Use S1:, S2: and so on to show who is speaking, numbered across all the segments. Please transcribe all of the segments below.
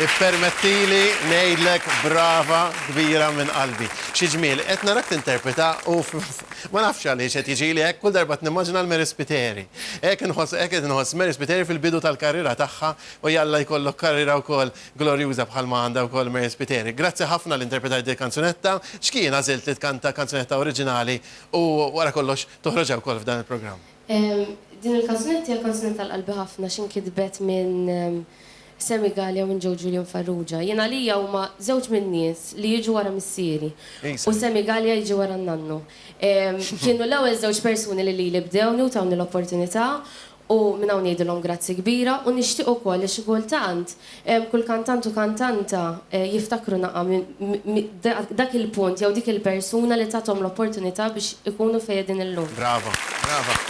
S1: Ippermettili ngħidlek brava kbira minn qalbi. Xi ġmiel, qed narak tinterpreta u ma nafx għaliex qed jiġili hekk kull darba nimmaġina l-Mary Spiteri. Hekk inħoss Mary Spiteri fil-bidu tal-karriera tagħha u jalla jkollok karriera wkoll glorjuża bħalma għandha wkoll Mary Spiteri. Grazzi ħafna l-interpretar di kanzunetta. X'kien għażilt li tkanta kanzunetta oriġinali u wara kollox toħroġha wkoll f'dan il-programm?
S2: Din il-kanzunetta hija kanzunetta l-qalbi ħafna x'inkitbet minn Semi Gallia minn Joe Julian Farrugia. Jena lija huma żewġ minn nies li jiġu wara missieri u Semi Gallia jiġi wara n-nannu. Kienu l-ewwel żewġ persuni li bdewni u tawni l-opportunità u minn hawn ngħidilhom grazzi kbira u nixtieq ukoll li xi kultant kull kantant u kantanta jiftakru naqa' dak il-punt jew dik il-persuna li tagħthom l-opportunità biex ikunu fejn illum.
S1: Brava, brava.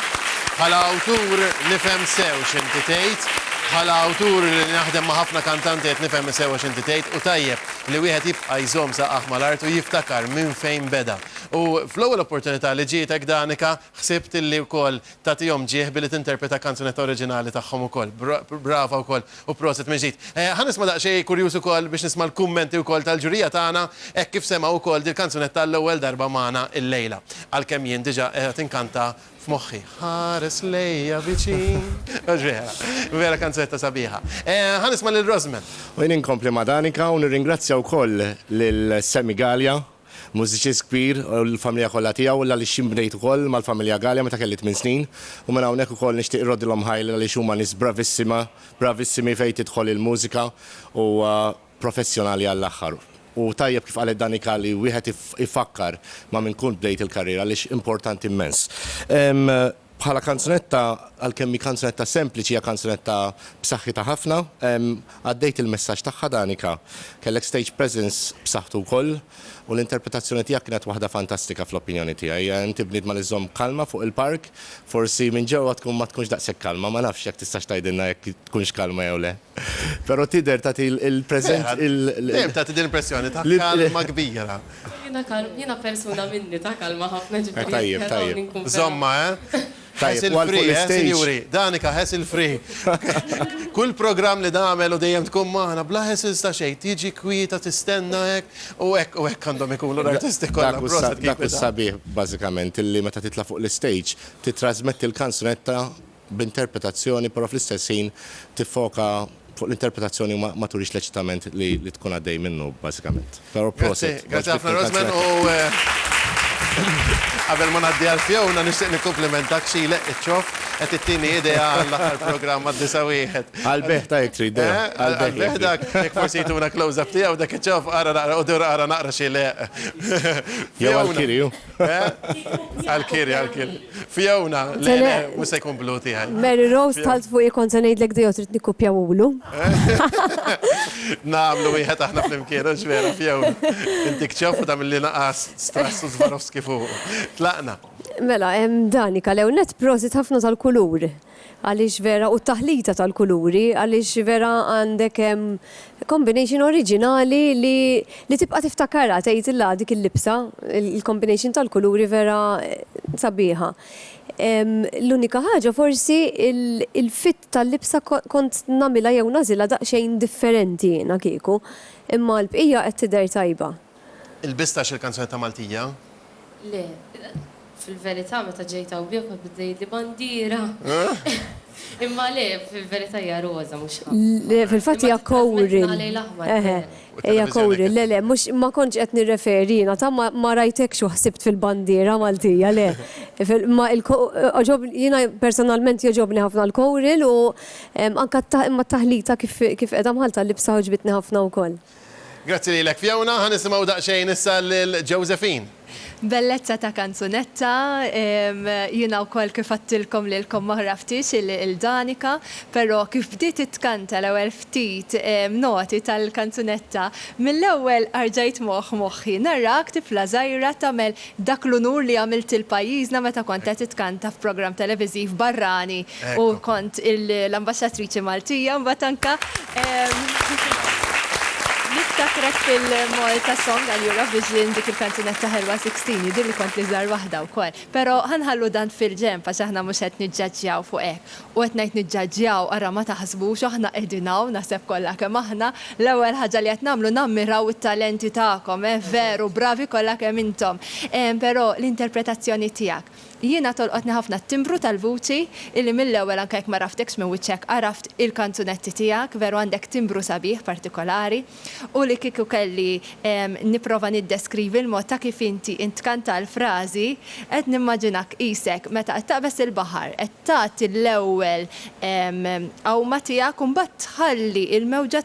S1: Bħala awtur nifhem sew x'inti tgħid. Bħala awtur li naħdem ma' ħafna kantanti qed nifhem sew x'inti tgħid u tajjeb li wieħed jibqa' jżomm saqaq mal-art u jiftakar minn fejn beda. U fl-ewwel opportunità li ġietek Danika ħsibt illi wkoll tagħtihom ġieħ billi tinterpreta kanzunetta oriġinali tagħhom ukoll. Brava wkoll u proset minn ġdid. Ħanisma' daqsxejn kurjuż ukoll biex nisma' l-kummenti wkoll tal-ġurija tagħna hekk kif sema' wkoll din kanzunetta l-ewwel darba magħna illejla. Għalkemm jien diġà qed inkanta f'moħħi. Ħares lejja viċin. Vera kanzunetta sabiħa. Ħanisma' lil Rosman.
S3: U jien inkompli ma' Danika u nirringrazzja wkoll lil Semi Gallia, mużiċist kbir u l-familja kollha tiegħu u li x'imbnejt ukoll mal-familja Gallia meta kelli 8 snin u minn hawnhekk ukoll nixtieq irroddilhom ħajl għaliex huma nies bravissimi fejn tidħol il-mużika u professjonali għall-aħħar. U tajjeb kif qalet Danika li wieħed ifakkar ma' minn kun bdejt il-karriera għaliex importanti immens. Bħala kanzunetta, għal-kemmi kanzunetta sempliċi, hija kanzunetta b'saħħitha ħafna, għaddejt il-messaġġ tagħha Danika. Kellek stage presence b'saħħtu wkoll u l-interpretazzjoni tiegħek kienet waħda fantastika fl-opinjoni tiegħi. Inti bniet ma liżomm kalma fuq il-park, forsi minn ġewwa tkun ma tkunx daqshekk kalma, ma nafx jekk tistax tgħidilna jekk tkunx kalma jew le. Però tidher tagħti il-preżent
S1: tagħti din l-impressjoni ta' kalma kbira.
S2: Jiena persuna minni ta' kalma ħafna ġifieri.
S1: Tajjeb. Żomma, Ħess il-free, sinjuri, Danika, ħess il-free. Kull program li nagħmel u dejjem tkun magħna bla ħess ta' xejn, tiġi kwieta tistenna hekk u hekk għandhom ikunu l-artisti kollha.
S3: Dak sabiħ bażikament illi meta titla' fuq l-istage titrasmetti l-kanzunetta b'interpretazzjoni però fl-istess ħin tiffoka fuq l-interpretazzjoni ma turix l-eċitament li tkun għaddej minnu bażikament. Però proset.
S1: Grazie ħafna Rosman u qabel ma ngħaddi għal Fjowna nixtieq nikkumplimentak xile iċċof qed ittini idea għall-aħħar programm għad-disa wieħed.
S3: Għall-beħ ta' jekk trid.
S1: Għall-beħ dak jekk forsi jtuna close-up tiegħu dak iċċof ara naqra u dur ara naqra xi leq.
S3: Jew għall-kirju.
S1: Għall-kiri. Fjowna, le mhux se jkun blu tiegħi.
S4: Mary Rose talt fuq kont se ngħidlek dejjem trid nikkupjawulu.
S1: Nagħmlu wieħed aħna flimkien vera Fjowna. Inti kċof u tagħmel naqas Strass u Swarovski fuq. Tlaqna.
S4: Mela, Danika, l-ewnet prosit ħafna tal-kulur. Għaliex vera, u taħlita tal-kuluri, għaliex vera għandek combination oriġinali li tibqa tiftakara, tgħidilha dik il-libsa, il-combination tal-kuluri vera sabiħa. L-unika ħaġa forsi il-fit tal-libsa kont nagħmilha jew nażilha daqsxejn differenti jiena kieku, imma l-bqija qed tidher tajba.
S1: Il-bistax il-kanzunetta Maltija?
S2: Le, fil-verità meta ġejta u bjek bdejt li bandiera. Imma le, fil-verità hija roża mhux
S4: Le, fil-fatt hija kowril. Hija kowril, le, mhux ma kontx qed nirreferi jiena ta' ma rajtekx u ħsibt fil-bandiera Maltija, le. Jiena personalment jogħġobni ħafna l-kowril u anke t-taħlita kif qiegħda mħalta l-libsa ħoġbitni ħafna wkoll.
S1: Grazzi lilek Fjowna, ħanisimgħu daqsxejn issa lil Josephine.
S5: Bellezza ta' kanzunetta, jiena wkoll kif għattilkom lilkom ma ħraftix il-Danika, però kif bdiet titkanta l-ewwel ftit noti tal-kanzunetta, mill-ewwel arġajt moħħi narrak tifla żgħira tagħmel dak l-unur li għamilt il-pajjiżna meta kont qed titkanta f'programm televiżiv barrani u kont l-ambaxxatriċi Maltija mbagħad anke Niftakrak fil-Malta Song għal-Eurovision dik il-kanzunetta ħelwa 16, jidir li kont li żar waħda wkoll. Però ħanħallu dan fil-ġemp għax aħna mhux qed niġġaġġjaw fuq hekk. U qed ngħid niġġaġġjaw ara ma taħsbux aħna qegħdinaw naħseb kollha kemm aħna l-ewwel ħaġa li qed nagħmlu nammiraw it-talenti tagħkom, veru, bravi kollha kemm intom. Però l-interpretazzjoni tiegħek. Jiena tolqotni ħafna t-timbru tal-vuċi illi mill-ewwel anke jekk ma raftekx minn wiċċek għaraft il-kanzunetti tiegħek, veru għandek timbru sabiħ partikolari u li kieku kelli nipprova niddeskrivi l-mod ta' kif inti intkanta l-frażi qed nimmaġinak isek meta qed taqbes il-baħar qed tagħti l-ewwel awma tiegħek u mbagħad tħalli il-mewġa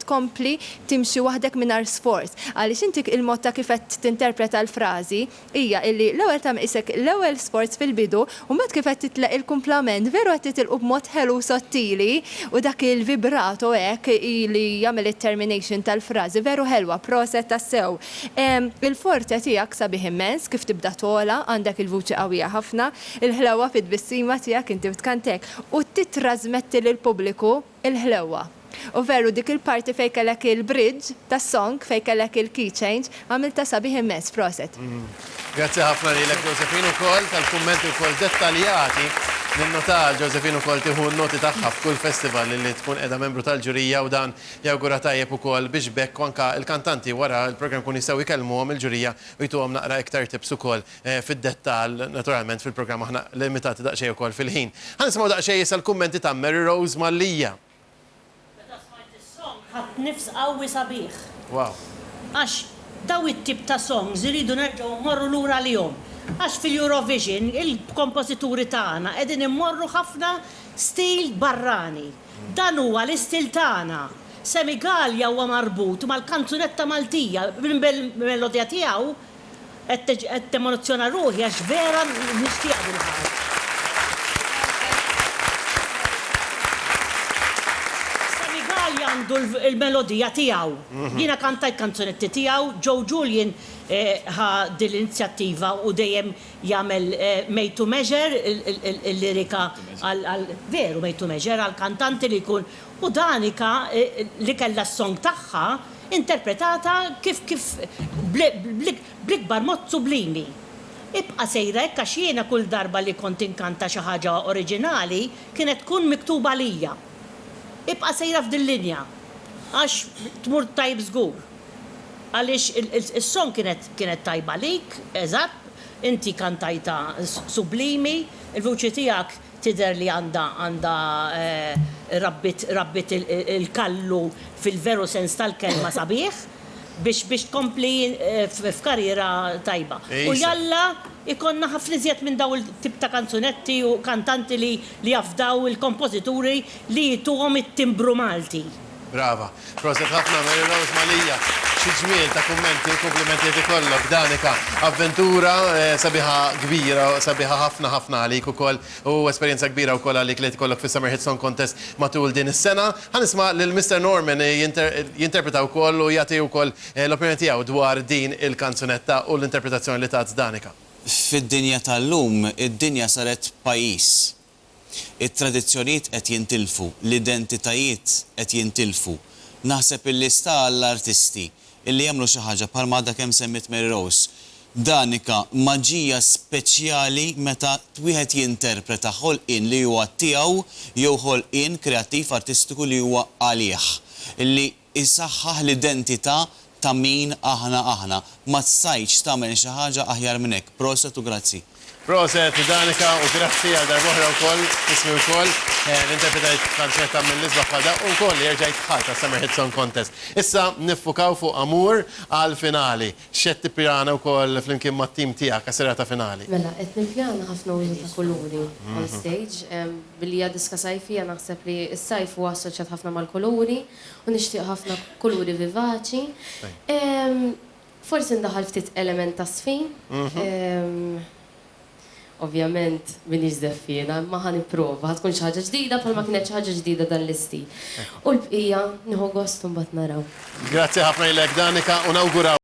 S5: tkompli timxi waħdek mingħajr sforz. Għaliex inti il-mod ta' kif qed tinterpreta l-frażi hija illi l-ewwel ta' isek l-ewwel sports fil-bidu u mbagħad kif qed titlaq il-kumplament veru qed titilqu b'mod ħelu sottili u dak il-vibrato hekk li jagħmel it-termination tal-frażi veru ħelwa proset tassew. Il-forte tiegħek sabiħ immens kif tibda tola għandek il-vuċi qawwija ħafna, il-ħlewa fit-tbissima tiegħek inti btkantek u titrażmetti lill-pubbliku il-ħlewa. U veru dik il-parti fej kellek il-bridge tas-song fej kellek il-key change għamilta sabiħ immens proset.
S1: Grazzi ħafna lilek Josephine ukoll tal-kummenti wkoll dettaljati. Ninnota Josephine ukoll tieħu n-noti tagħha f'kull festival li tkun qiegħda membru tal-ġurija u dan jawgura tajjeb ukoll biex bekk anke il-kantanti wara l-programm kun jistgħu jkellmuhom il-ġurija u jtuhom naqra iktar tips ukoll fid-dettall naturalment fil-programm aħna limitati daqsxejn ukoll fil-ħin. Ħanismgħu daqsxejn issa l-kummenti ta' Mary Rose Mallija.
S6: ħadd nifs qawwi sabiħ.
S1: Wow.
S6: Għax daw it-tip ta' songs iridu nerġgħu mmorru lura lihom. Għax fil-Eurovision il-kompożituri tagħna qegħdin immorru ħafna stil barrani. Dan huwa l-istil tagħna. Semigalja huwa marbut mal-kanzunetta Maltija bil-melodija tiegħu qed temozzjona ruħi għax vera nixtieq bil-ħadd. Għandu il-melodija tijaw. Jina kantajt kanzunetti tijaw, Joe Julian ħa dil-inizjattiva u dejjem jagħmel Made to Measure, il-lirika għal-veru Made to Measure, għal-kantanti li jkun. U Danika li kella s-song tagħha interpretata kif blikbar mod sublimi. Ibqa' sejrek għax jiena kull darba li kont inkanta xi ħaġa oriġinali kienet tkun miktuba lija. Ibqa' sejra f'dil-linja, għax tmur tajb żgur. Għaliex is-song kienet tajba lik, eżatt, inti kantajta sublimi, il-vuċi tiegħek tidher li għandha rabbit il-kallu fil-veru sens tal-kelma sabiħ biex tkompli f'karriera tajba. U jalla ikonna ħafna iżjed minn daw il-tip ta' kanzunetti u kantanti li jafdaw il-kompożituri li jituhom it-timbru Malti.
S1: Brava. Proset ħafna Mary Rose Mallija. Xi ġmiel ta' kummenti u komplimenti li kollok Danika. Avventura sabiħa kbira, sabiħa ħafna għalik ukoll u esperjenza kbira wkoll għalik li tkollok fis-Summer Hit Song Contest matul din is-sena. Ħanisma' lil Mr. Norman jinterpreta wkoll u jagħti wkoll l-opinjoni tiegħu dwar din il-kanzunetta u l-interpretazzjoni li tat Danika.
S7: Fid-dinja tal-lum, id-dinja saret pajjiż. It-tradizzjonijiet qed jintilfu, l-identitajiet qed jintilfu. Naħseb illi sta għall-artisti illi jagħmlu xi ħaġa bħal ma kemm semmit Mary Rose. Danika maġija speċjali meta wieħed jinterpreta ħolqien li huwa tiegħu jew ħolqien kreattiv artistiku li huwa għalih. Illi isaħħaħ l-identità ta' min aħna. Ma tsajċ tagħmel xi ħaġa aħjar minn hekk. Proset u grazzi.
S1: Proset Danika u grazzi għal darbohra wkoll, ismi wkoll l-interpretajt kanzunetta mill-Lisbaħ bħalda u wkoll li rġajt ħalta Summer Hit Song Contest. Issa niffukaw fuq Amur għal-finali. X'qed tippjana wkoll flimkien mat-tim tiegħek għas-serata finali.
S2: Mela, qed nippjana ħafna użu ta' kuluri on stage. Billi hija diska sajfija naħseb li s-sajf huwa assoċjat ħafna mal-kuluri u nixtieq ħafna kuluri vivaċi. Forsi ndaħal ftit element ta' sfin. Ovvjament, min iżdeffina, ma ħan iprova, tkun xi ħaġa ġdida bħalma kienet xi ħaġa ġdida dan l-istil. U l-bqija nieħu gost u mbagħad naraw.
S1: Grazzi ħafna lilek Danika u nawguraw